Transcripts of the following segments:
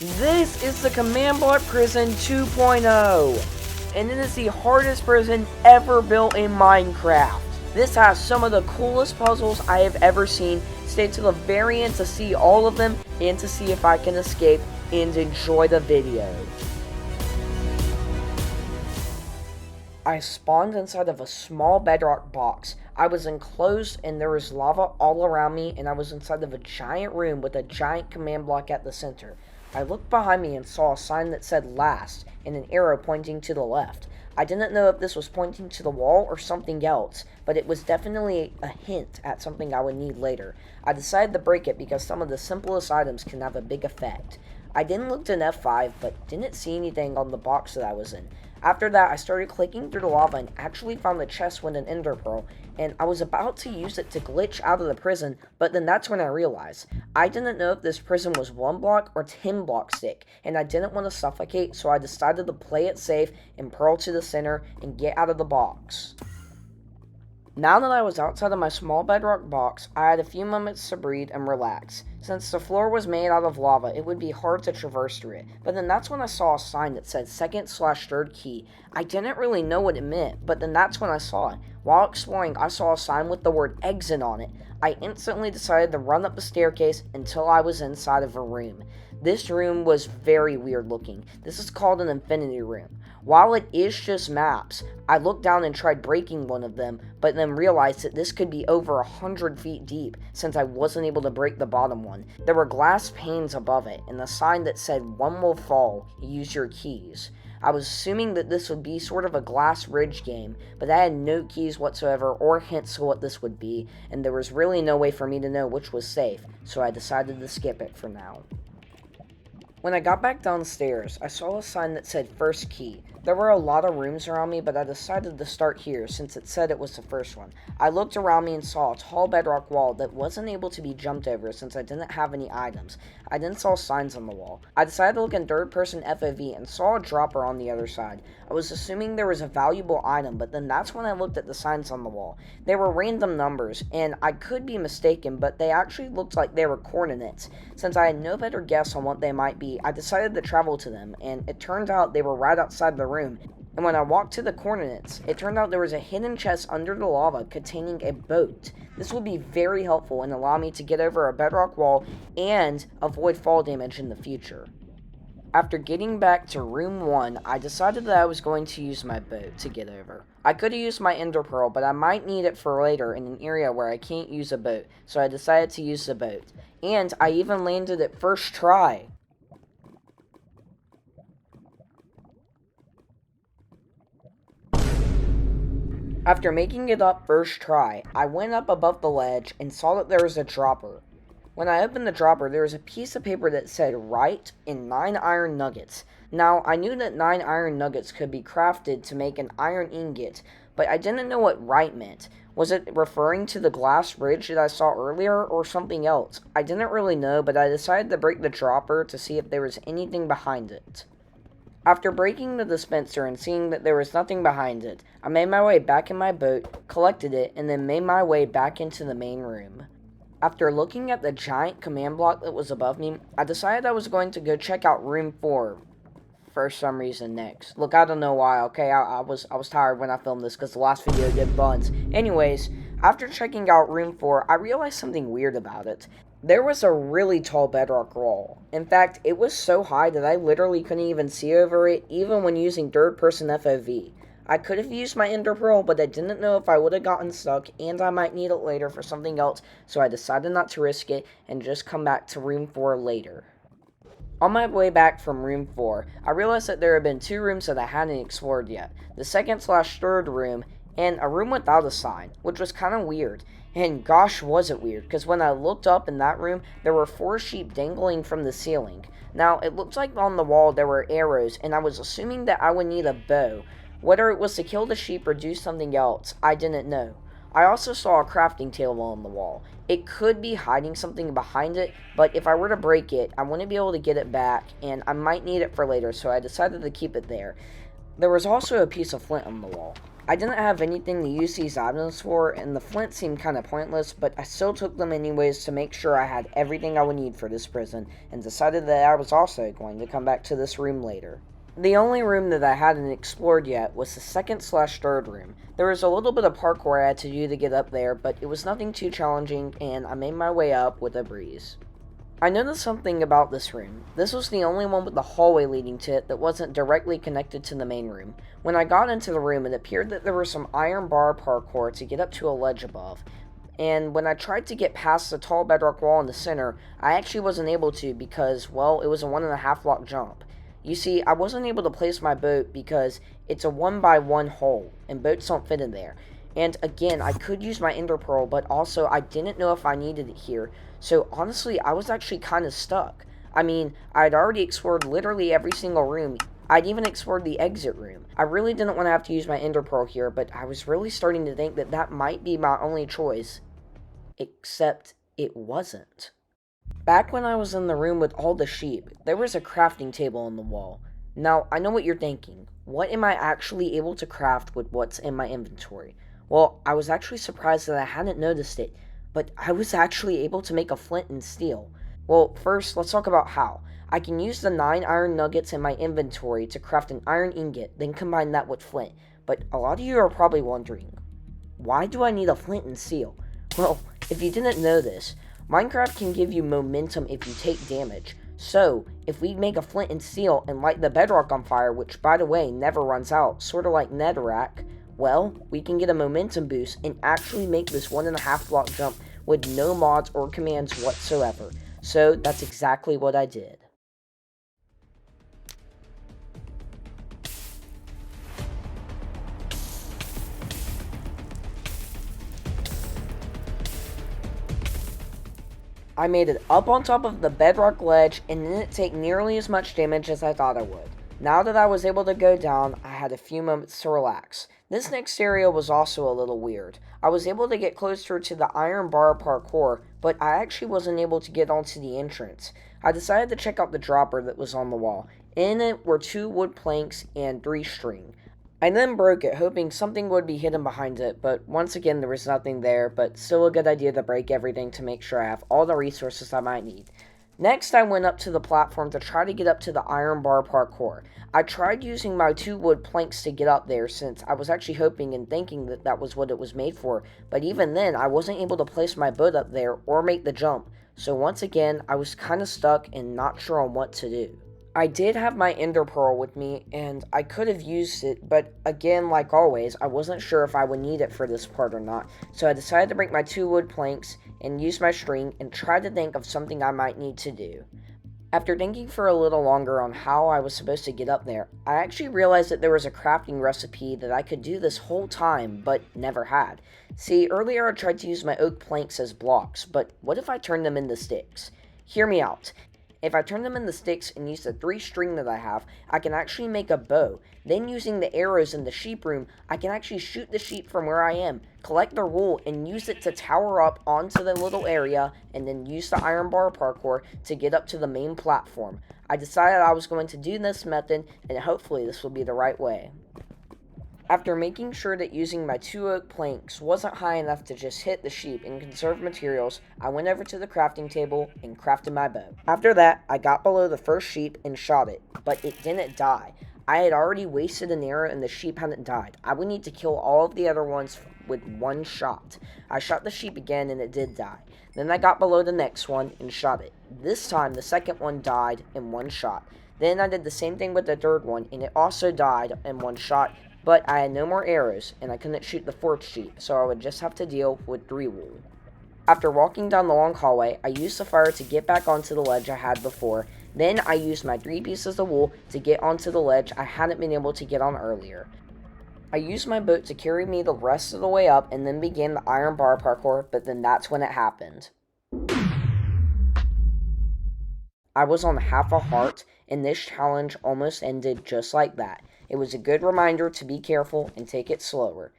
This is the Command Block Prison 2.0, and it is the hardest prison ever built in Minecraft. This has some of the coolest puzzles I have ever seen. Stay to the very end to see all of them and to see if I can escape, and enjoy the video. I spawned inside of a small bedrock box. I was enclosed and there was lava all around me, and I was inside of a giant room with a giant command block at the center. I looked behind me and saw a sign that said last and an arrow pointing to the left. I didn't know if this was pointing to the wall or something else, but it was definitely a hint at something I would need later. I decided to break it because some of the simplest items can have a big effect. I didn't look to an F5, but didn't see anything on the box that I was in. After that, I started clicking through the lava and actually found the chest with an ender pearl, and I was about to use it to glitch out of the prison, but then that's when I realized I didn't know if this prison was 1 block or 10 blocks thick, and I didn't want to suffocate, so I decided to play it safe and pearl to the center and get out of the box. Now that I was outside of my small bedrock box, I had a few moments to breathe and relax. Since the floor was made out of lava, it would be hard to traverse through it. But then that's when I saw a sign that said second/third key. I didn't really know what it meant, but then that's when I saw it. While exploring, I saw a sign with the word exit on it. I instantly decided to run up the staircase until I was inside of a room. This room was very weird looking. This is called an infinity room. While it is just maps, I looked down and tried breaking one of them, but then realized that this could be over 100 feet deep since I wasn't able to break the bottom one. There were glass panes above it and a sign that said "One will fall, use your keys." I was assuming that this would be sort of a glass ridge game, but I had no keys whatsoever or hints to what this would be, and there was really no way for me to know which was safe, so I decided to skip it for now. When I got back downstairs, I saw a sign that said first key. There were a lot of rooms around me, but I decided to start here since it said it was the first one. I looked around me and saw a tall bedrock wall that wasn't able to be jumped over since I didn't have any items. I then saw signs on the wall. I decided to look in third person FOV and saw a dropper on the other side. I was assuming there was a valuable item, but then that's when I looked at the signs on the wall. They were random numbers, and I could be mistaken, but they actually looked like they were coordinates. Since I had no better guess on what they might be, I decided to travel to them, and it turned out they were right outside the room. And when I walked to the coordinates, it turned out there was a hidden chest under the lava containing a boat. This will be very helpful and allow me to get over a bedrock wall and avoid fall damage in the future. After getting back to room 1, I decided that I was going to use my boat to get over. I could have used my ender pearl, but I might need it for later in an area where I can't use a boat, so I decided to use the boat. And I even landed it first try. After making it up first try, I went up above the ledge and saw that there was a dropper. When I opened the dropper, there was a piece of paper that said "Right" and 9 iron nuggets. Now, I knew that 9 iron nuggets could be crafted to make an iron ingot, but I didn't know what "right" meant. Was it referring to the glass bridge that I saw earlier, or something else? I didn't really know, but I decided to break the dropper to see if there was anything behind it. After breaking the dispenser and seeing that there was nothing behind it, I made my way back in my boat, collected it, and then made my way back into the main room. After looking at the giant command block that was above me, I decided I was going to go check out room 4 for some reason next. Look, I don't know why, okay? I was tired when I filmed this because the last video did buns. Anyways, after checking out room 4, I realized something weird about it. There was a really tall bedrock wall. In fact, it was so high that I literally couldn't even see over it, even when using third-person FOV. I could have used my ender pearl, but I didn't know if I would have gotten stuck, and I might need it later for something else, so I decided not to risk it, and just come back to room 4 later. On my way back from room 4, I realized that there had been 2 rooms that I hadn't explored yet. The second/third room, and a room without a sign, which was kind of weird. And gosh, was it weird, because when I looked up in that room, there were 4 sheep dangling from the ceiling. Now, it looked like on the wall there were arrows, and I was assuming that I would need a bow. Whether it was to kill the sheep or do something else, I didn't know. I also saw a crafting table on the wall. It could be hiding something behind it, but if I were to break it, I wouldn't be able to get it back, and I might need it for later, so I decided to keep it there. There was also a piece of flint on the wall. I didn't have anything to use these items for, and the flint seemed kind of pointless, but I still took them anyways to make sure I had everything I would need for this prison, and decided that I was also going to come back to this room later. The only room that I hadn't explored yet was the second/third room. There was a little bit of parkour I had to do to get up there, but it was nothing too challenging, and I made my way up with a breeze. I noticed something about this room. This was the only one with the hallway leading to it that wasn't directly connected to the main room. When I got into the room, it appeared that there was some iron bar parkour to get up to a ledge above. And when I tried to get past the tall bedrock wall in the center, I actually wasn't able to because, well, it was a 1.5 block jump. You see, I wasn't able to place my boat because it's a 1x1 hole, and boats don't fit in there. And again, I could use my ender pearl, but also I didn't know if I needed it here. So honestly, I was actually kind of stuck. I mean, I'd already explored literally every single room. I'd even explored the exit room. I really didn't want to have to use my ender pearl here, but I was really starting to think that that might be my only choice. Except it wasn't. Back when I was in the room with all the sheep, there was a crafting table on the wall. Now, I know what you're thinking. What am I actually able to craft with what's in my inventory? Well, I was actually surprised that I hadn't noticed it, but I was actually able to make a flint and steel. Well, first, let's talk about how. I can use the 9 iron nuggets in my inventory to craft an iron ingot, then combine that with flint. But a lot of you are probably wondering, why do I need a flint and steel? Well, if you didn't know this, Minecraft can give you momentum if you take damage. So, if we make a flint and steel and light the bedrock on fire, which by the way never runs out, sort of like netherrack, well, we can get a momentum boost and actually make this 1.5 block jump with no mods or commands whatsoever. So, that's exactly what I did. I made it up on top of the bedrock ledge and didn't take nearly as much damage as I thought I would. Now that I was able to go down, I had a few moments to relax. This next area was also a little weird. I was able to get closer to the iron bar parkour, but I actually wasn't able to get onto the entrance. I decided to check out the dropper that was on the wall. In it were 2 wood planks and 3 string. I then broke it, hoping something would be hidden behind it, but once again there was nothing there, but still a good idea to break everything to make sure I have all the resources I might need. Next, I went up to the platform to try to get up to the iron bar parkour. I tried using my 2 wood planks to get up there since I was actually hoping and thinking that that was what it was made for, but even then I wasn't able to place my boat up there or make the jump, so once again I was kinda stuck and not sure on what to do. I did have my ender pearl with me, and I could have used it, but again, like always, I wasn't sure if I would need it for this part or not, so I decided to break my 2 wood planks and use my string and try to think of something I might need to do. After thinking for a little longer on how I was supposed to get up there, I actually realized that there was a crafting recipe that I could do this whole time, but never had. See, earlier I tried to use my oak planks as blocks, but what if I turned them into sticks? Hear me out. If I turn them into sticks and use the 3 string that I have, I can actually make a bow. Then using the arrows in the sheep room, I can actually shoot the sheep from where I am, collect their wool, and use it to tower up onto the little area, and then use the iron bar parkour to get up to the main platform. I decided I was going to do this method, and hopefully this will be the right way. After making sure that using my 2 oak planks wasn't high enough to just hit the sheep and conserve materials, I went over to the crafting table and crafted my bow. After that, I got below the first sheep and shot it, but it didn't die. I had already wasted an arrow and the sheep hadn't died. I would need to kill all of the other ones with 1 shot. I shot the sheep again and it did die. Then I got below the next one and shot it. This time the second one died in 1 shot. Then I did the same thing with the third one and it also died in 1 shot. But I had no more arrows, and I couldn't shoot the 4th sheep, so I would just have to deal with 3 wool. After walking down the long hallway, I used the fire to get back onto the ledge I had before. Then I used my 3 pieces of wool to get onto the ledge I hadn't been able to get on earlier. I used my boat to carry me the rest of the way up, and then began the iron bar parkour, but then that's when it happened. I was on half a heart, and this challenge almost ended just like that. It was a good reminder to be careful and take it slower.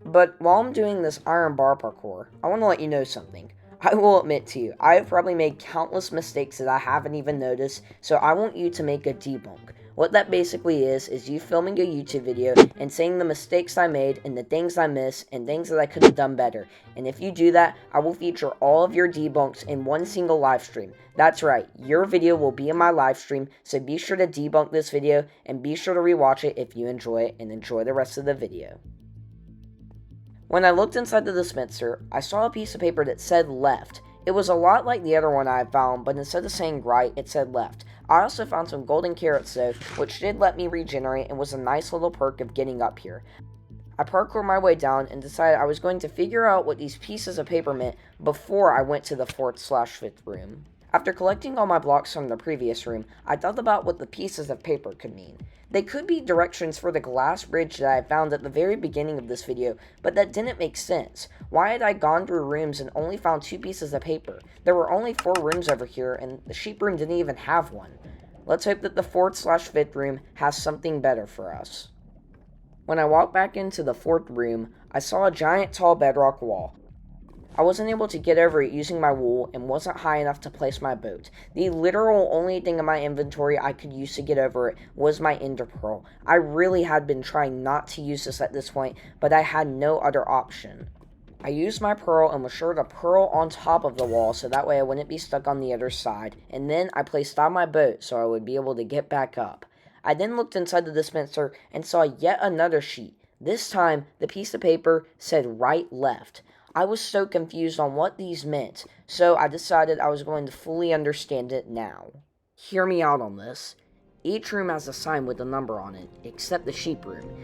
But while I'm doing this iron bar parkour, I want to let you know something. I will admit to you, I have probably made countless mistakes that I haven't even noticed, so I want you to make a debunk. What that basically is you filming a YouTube video and saying the mistakes I made and the things I missed and things that I could have done better. And if you do that, I will feature all of your debunks in one single live stream. That's right, your video will be in my live stream, so be sure to debunk this video and be sure to rewatch it if you enjoy it, and enjoy the rest of the video. When I looked inside the dispenser, I saw a piece of paper that said left. It was a lot like the other one I had found, but instead of saying right, it said left. I also found some golden carrots though, which did let me regenerate and was a nice little perk of getting up here. I parkoured my way down and decided I was going to figure out what these pieces of paper meant before I went to the 4th/5th room. After collecting all my blocks from the previous room, I thought about what the pieces of paper could mean. They could be directions for the glass bridge that I found at the very beginning of this video, but that didn't make sense. Why had I gone through rooms and only found 2 pieces of paper? There were only 4 rooms over here, and the sheep room didn't even have one. Let's hope that the 4th/5th room has something better for us. When I walked back into the 4th room, I saw a giant tall bedrock wall. I wasn't able to get over it using my wool and wasn't high enough to place my boat. The literal only thing in my inventory I could use to get over it was my ender pearl. I really had been trying not to use this at this point, but I had no other option. I used my pearl and was sure to pearl on top of the wall so that way I wouldn't be stuck on the other side, and then I placed down my boat so I would be able to get back up. I then looked inside the dispenser and saw yet another sheet. This time, the piece of paper said right left. I was so confused on what these meant, so I decided I was going to fully understand it now. Hear me out on this. Each room has a sign with a number on it, except the sheep room.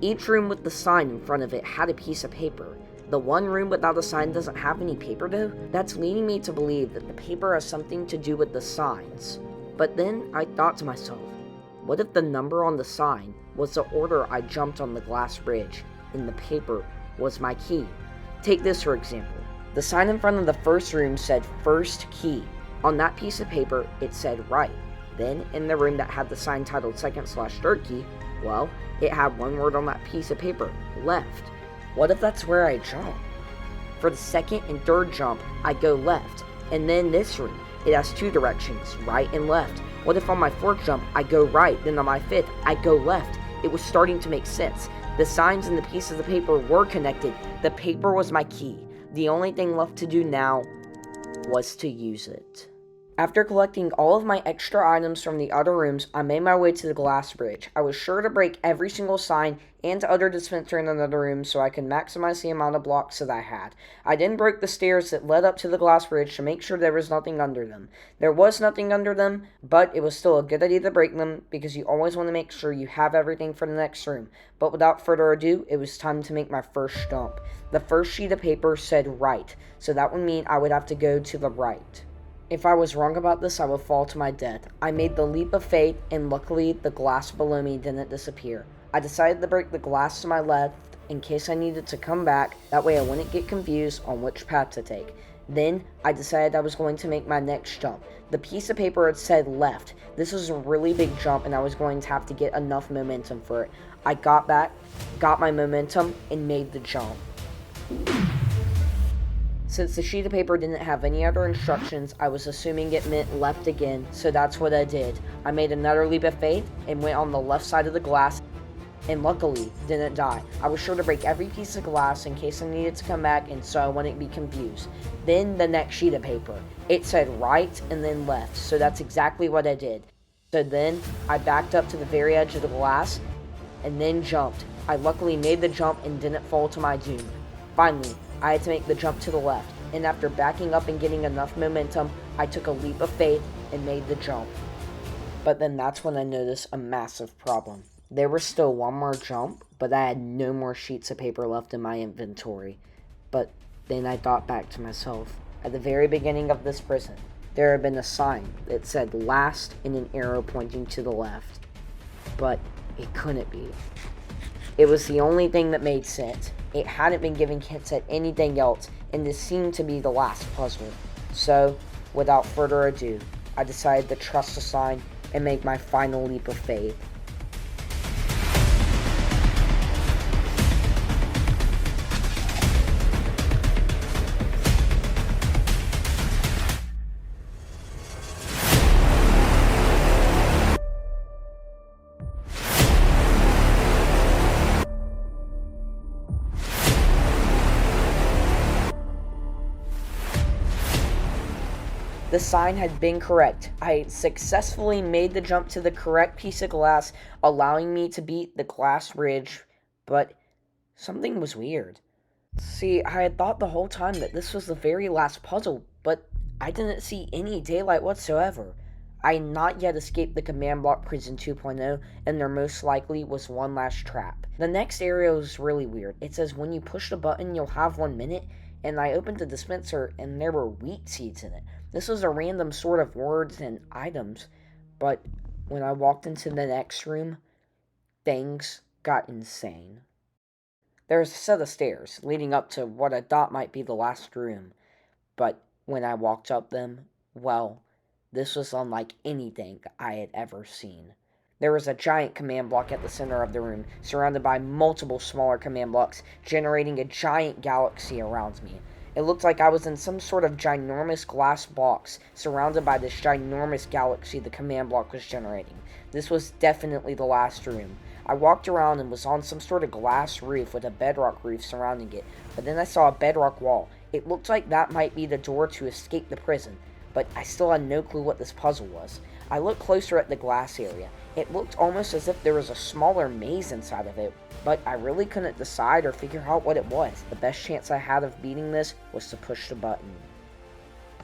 Each room with the sign in front of it had a piece of paper. The one room without a sign doesn't have any paper though? That's leading me to believe that the paper has something to do with the signs. But then I thought to myself, what if the number on the sign was the order I jumped on the glass bridge, and the paper was my key? Take this for example. The sign in front of the first room said first key. On that piece of paper, it said right. Then, in the room that had the sign titled second/third key, well, it had one word on that piece of paper, left. What if that's where I jump? For the second and third jump, I go left. And then this room, it has 2 directions, right and left. What if on my 4th jump, I go right, then on my 5th, I go left? It was starting to make sense. The signs and the pieces of paper were connected. The paper was my key. The only thing left to do now was to use it. After collecting all of my extra items from the other rooms, I made my way to the glass bridge. I was sure to break every single sign and other dispenser in another room so I could maximize the amount of blocks that I had. I then broke the stairs that led up to the glass bridge to make sure there was nothing under them. There was nothing under them, but it was still a good idea to break them because you always want to make sure you have everything for the next room. But without further ado, it was time to make my first jump. The first sheet of paper said right, so that would mean I would have to go to the right. If I was wrong about this, I would fall to my death. I made the leap of faith, and luckily, the glass below me didn't disappear. I decided to break the glass to my left in case I needed to come back, that way I wouldn't get confused on which path to take. Then, I decided I was going to make my next jump. The piece of paper had said left. This was a really big jump, and I was going to have to get enough momentum for it. I got back, got my momentum, and made the jump. Since the sheet of paper didn't have any other instructions, I was assuming it meant left again, so that's what I did. I made another leap of faith and went on the left side of the glass, and luckily didn't die. I was sure to break every piece of glass in case I needed to come back, and so I wouldn't be confused. Then the next sheet of paper. It said right and then left, so that's exactly what I did. So then I backed up to the very edge of the glass and then jumped. I luckily made the jump and didn't fall to my doom. Finally, I had to make the jump to the left, and after backing up and getting enough momentum, I took a leap of faith and made the jump. But then that's when I noticed a massive problem. There was still one more jump, but I had no more sheets of paper left in my inventory. But then I thought back to myself. At the very beginning of this prison, there had been a sign that said last and an arrow pointing to the left. But it couldn't be. It was the only thing that made sense. It hadn't been giving hints at anything else, and this seemed to be the last puzzle. So, without further ado, I decided to trust the sign and make my final leap of faith. The sign had been correct. I had successfully made the jump to the correct piece of glass, allowing me to beat the glass ridge, but something was weird. See, I had thought the whole time that this was the very last puzzle, but I didn't see any daylight whatsoever. I had not yet escaped the command block prison 2.0, and there most likely was one last trap. The next area was really weird. It says when you push the button, you'll have 1 minute, and I opened the dispenser, and there were wheat seeds in it. This was a random sort of words and items, but when I walked into the next room, things got insane. There was a set of stairs leading up to what I thought might be the last room, but when I walked up them, well, this was unlike anything I had ever seen. There was a giant command block at the center of the room, surrounded by multiple smaller command blocks, generating a giant galaxy around me. It looked like I was in some sort of ginormous glass box, surrounded by this ginormous galaxy the command block was generating. This was definitely the last room. I walked around and was on some sort of glass roof with a bedrock roof surrounding it, but then I saw a bedrock wall. It looked like that might be the door to escape the prison, but I still had no clue what this puzzle was. I looked closer at the glass area. It looked almost as if there was a smaller maze inside of it, but I really couldn't decide or figure out what it was. The best chance I had of beating this was to push the button.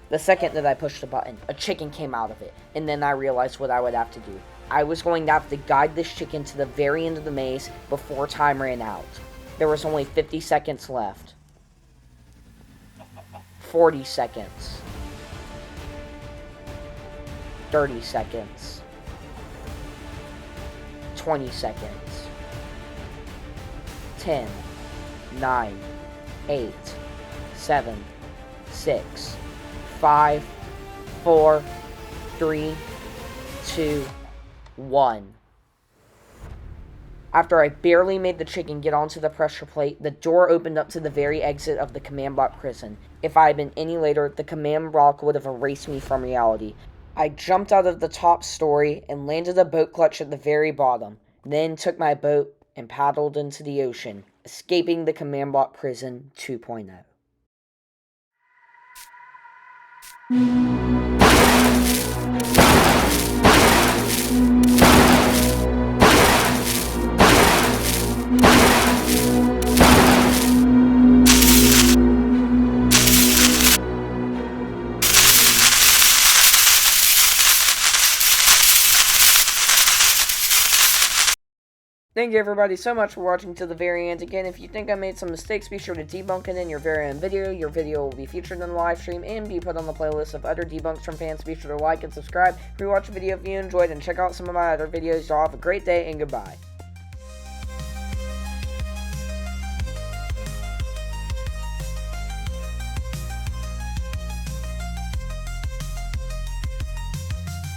The second that I pushed the button, a chicken came out of it, and then I realized what I would have to do. I was going to have to guide this chicken to the very end of the maze before time ran out. There was only 50 seconds left. 40 seconds. 30 seconds. 20 seconds. 10, 9, 8, 7, 6, 5, 4, 3, 2, 1. After I barely made the chicken get onto the pressure plate, the door opened up to the very exit of the command block prison. If I had been any later, the command block would have erased me from reality. I jumped out of the top story and landed a boat clutch at the very bottom, then took my boat and paddled into the ocean, escaping the command block prison 2.0. Thank you everybody so much for watching to the very end. Again, if you think I made some mistakes, be sure to debunk it in your very own video. Your video will be featured in the live stream and be put on the playlist of other debunks from fans. Be sure to like and subscribe, rewatch the video if you enjoyed, and check out some of my other videos. Y'all have a great day and goodbye.